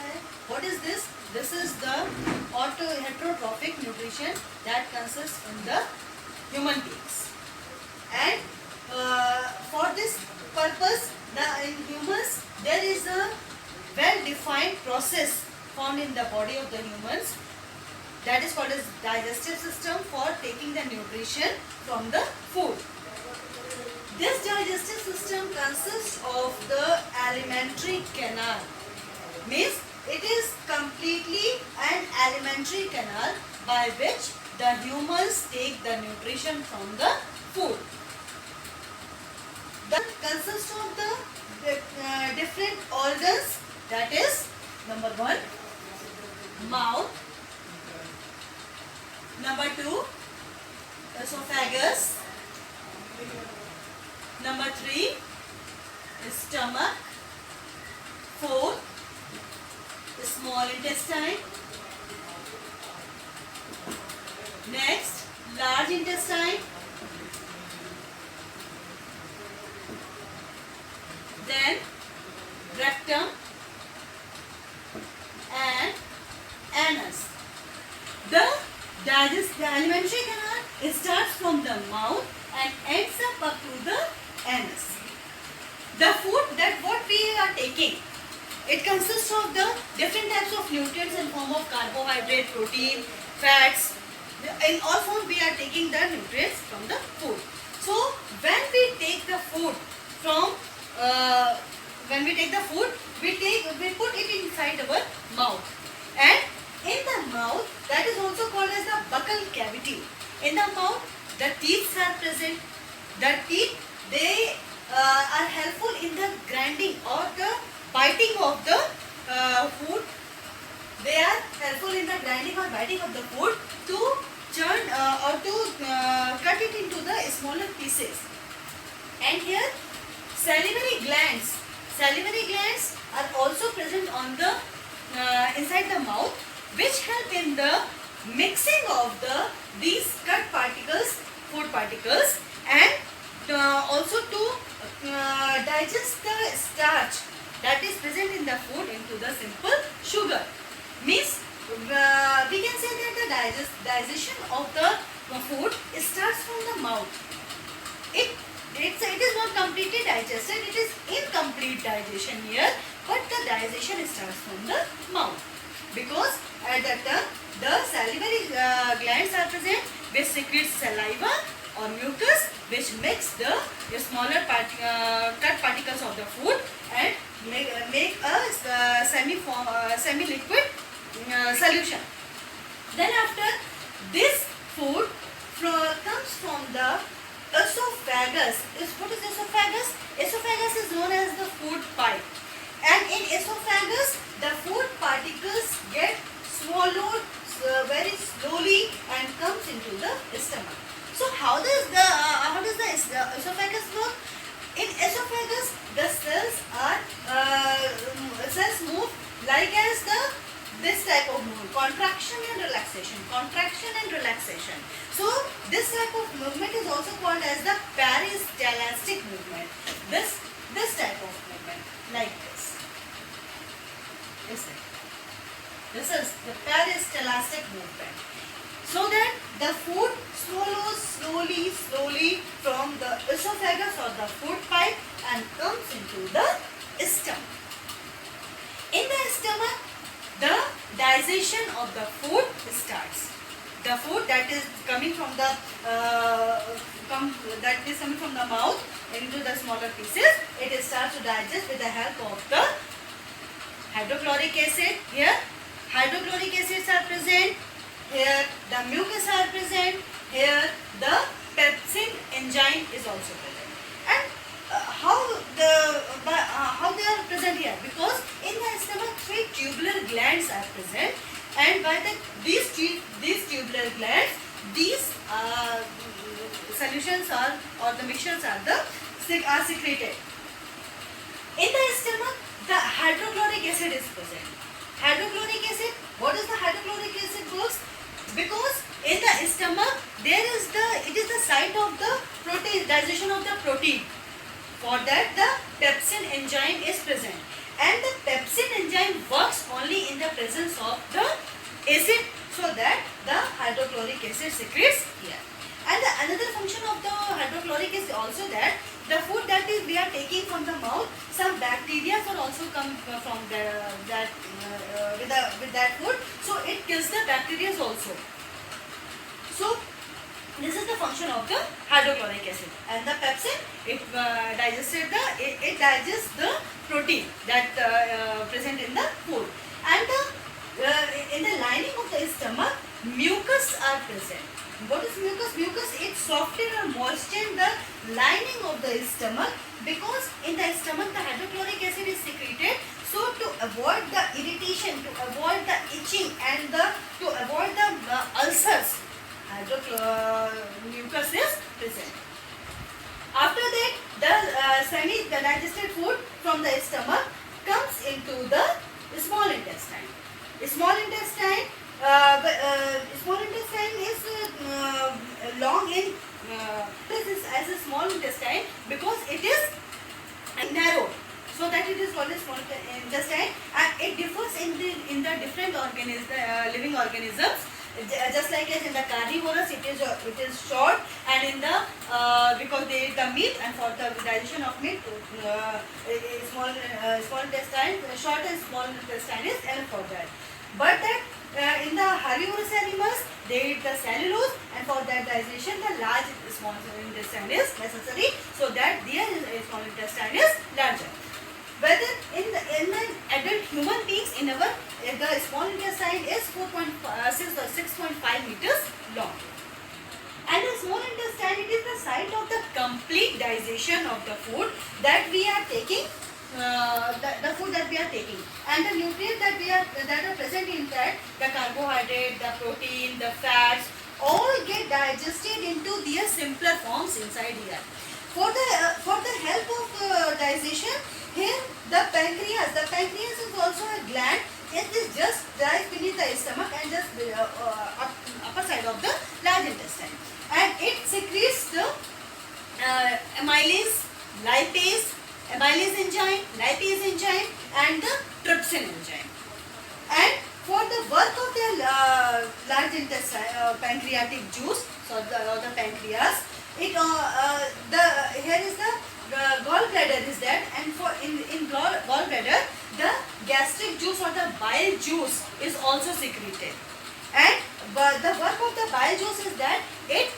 है. What is this? This is the heterotrophic nutrition that consists in the human beings. And for this purpose, in humans there is a well-defined process found in the body of the humans that is called as digestive system for taking the nutrition from the food. This digestive system consists of the alimentary canal. Means it is completely an alimentary canal by which the humans take the nutrition from the food. That consists of the different organs, that is number 1 mouth, number 2 esophagus, number 3 stomach, 4 small intestine, next large intestine, then rectum and anus. The alimentary canal, it starts from the mouth and ends up to the anus. The food that what we are taking, it consists of the different types of nutrients in form of carbohydrate, protein, fats. In all forms we are taking the nutrients from the food. So when we take the food from we put it inside our mouth, and in the mouth, that is also called as the buccal cavity. In the mouth, the teeth are present. The teeth, they are helpful in the grinding or the biting of the food. They are helpful in the grinding or biting of the food to churn or to cut it into the smaller pieces. And here salivary glands are also present on the inside the mouth, which help in the mixing of these cut particles, food particles, and also to digest the starch that is present in the food into the simple sugar. Means we can say that the digestion of the food starts from the mouth. It is not completely digested, it is incomplete digestion here, but the digestion starts from the mouth, because at that time the salivary glands are present which secretes saliva or mucus, which makes the smaller cut particles of the food and make a semi-liquid solution. Then after this food comes from the esophagus. What is esophagus? Esophagus is known as the food pipe, and in esophagus the food particles get swallowed very slowly and comes into the stomach. So how does the esophagus work? In esophagus the cells move like as this type of movement, contraction and relaxation. So this type of movement is also called as the peristaltic movement. This type of movement, like this. This is the peristaltic movement. So that the food swallows slowly from the esophagus or the food pipe and comes into the stomach. In the stomach, the digestion of the food starts. The food that is coming from the mouth into the smaller pieces, it starts to digest with the help of the hydrochloric acid. Here hydrochloric acids are present. Here the mucus are present. Here the pepsin enzyme is also present. And how they are present here? Because in the stomach 3 tubular glands are present, and by these tubular glands, these solutions or the mixtures are secreted. In the stomach, the hydrochloric acid is present. Hydrochloric acid, what is the hydrochloric acid works? Because in the stomach it is the site of the protein, digestion of the protein. For that the pepsin enzyme is present, and the pepsin enzyme works only presence of the acid, so that the hydrochloric acid secretes here. And the another function of the hydrochloric is also that the food that is we are taking from the mouth, some bacteria are also come from with that food, so it kills the bacteria also. So this is the function of the hydrochloric acid. And the pepsin, it digests the protein that present in the food. And in the lining of the stomach, mucus are present. What is mucus? Mucus, it softens or moistens the lining of the stomach, because in the stomach the hydrochloric acid is secreted. So to avoid the irritation, to avoid the itching, and to avoid the ulcers, mucus is present. After that, the semi-digested food from the stomach comes into the small intestine. Small intestine is long in this is as a small intestine because it is narrow, so that it is called a small intestine, and it differs in the different living organisms. Just like as in the carnivorous, it is short, and in the because they eat the meat, and for the digestion of meat, small intestine, short and small intestine is enough for that. But that in the herbivorous animals, they eat the cellulose, and for that digestion, the large small intestine is necessary, so that their small intestine is larger. Whether in the adult human beings, in our the small intestine is 6.5 meters long. And the small intestine, it is the site of the complete digestion of the food that we are taking, the food that we are taking, and the nutrients that are present in that, the carbohydrate, the protein, the fats, all get digested into their simpler forms inside here. For the help of digestion, here the pancreas is also a gland. It is just lies beneath the stomach and just upper side of the large intestine, and it secretes the amylase, lipase enzyme, and the trypsin enzyme. And for the work of the large intestine, pancreatic juice, so the pancreas, it here is the gallbladder is that, and for in gallbladder, the gastric juice or the bile juice is also secreted. And the work of the bile juice is that it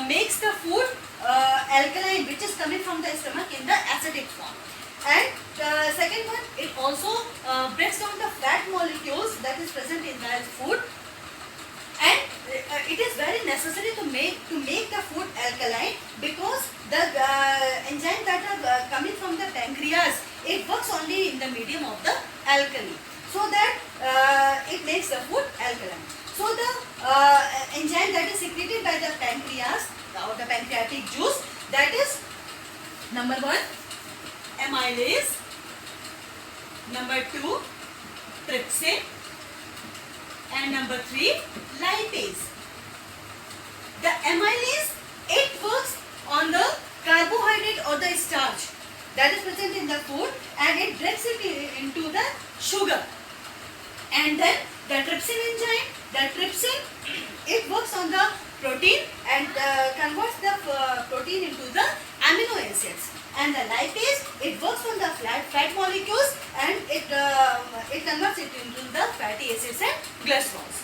makes the food alkaline, which is coming from the stomach in the acidic form. And second one, it also breaks down the fat molecules that is present in the food, and it is very necessary to make the food alkaline, because the enzymes that are coming from the pancreas, it works only in the medium of the alkali, so that it makes the food alkaline. So the enzyme that is secreted by the pancreas, or the pancreatic juice, that is number 1 amylase, number 2 trypsin, and number 3 lipase. The amylase, it works on the carbohydrate or the starch that is present in the food, and it breaks it into the sugar. And then the trypsin enzyme, it works on the protein and converts the protein into the amino acids. And the lipase, it works on the fat molecules, and it converts it into the fatty acids and glycerols.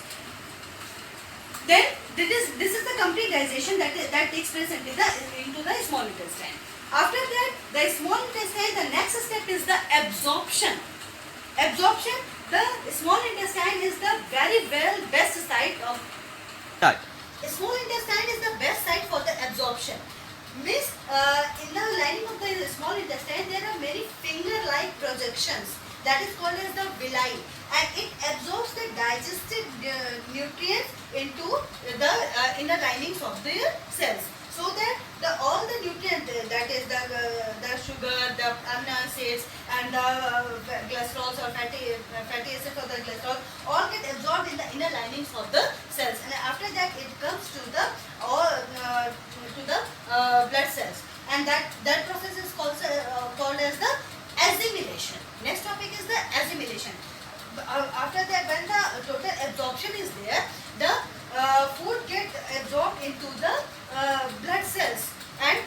Then this is the complete digestion that takes place into the small intestine. After that, the small intestine, the next step is the absorption. The small intestine is the very best site of. Small intestine is the best site for the absorption. Means in the lining of the small intestine, there are many finger-like projections that is called as the villi, and it absorbs the digested nutrients into the inner linings of the cells, so that all the nutrients, that is the sugar, the amino acids, and the glycerols or fatty acids or the glycerol, all get absorbed in the inner linings of the cells, and after that it comes to the blood cells, and that process is called as the assimilation. Next topic is the assimilation. after that, when the total absorption is there, the food get absorbed into the blood cells, and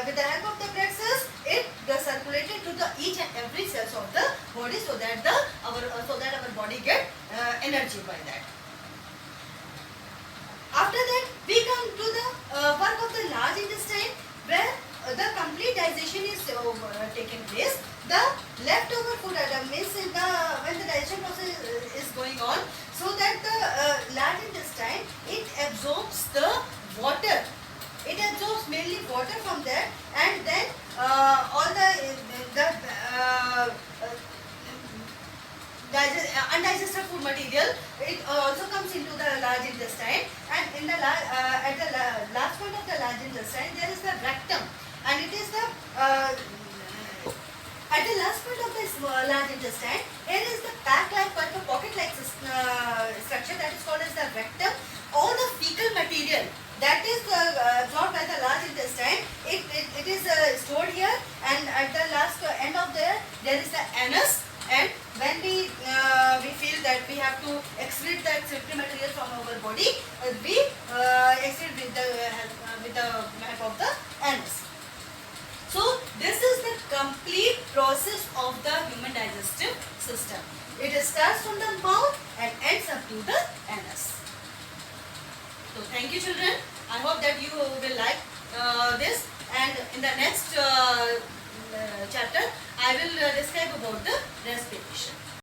with the help of the blood cells, it circulated to the each and every cells of the body, so that our body get energy by that. After that, we come to the work of the large intestine, where the complete digestion is taking place. The leftover food item means when the digestion process is going on, so that the large intestine, it absorbs the water. It absorbs mainly water from there, and then all the undigested food material, it also comes into the large intestine, and in the at the last point of the large intestine, there is the rectum, and it is the at the last point of this large intestine, here is the pack-like pocket-like structure, that is called as the rectum. All the fecal material that is absorbed by the large intestine, it is stored here, and at the last end of there is the anus. And when we feel that we have to excrete the excretory material from our body, we excrete with the help of the anus. So this is the complete process of the human digestive system. It starts from the mouth and ends up to the anus. So thank you, children. I hope that you will like this, and in the next chapter I will describe about the respiration.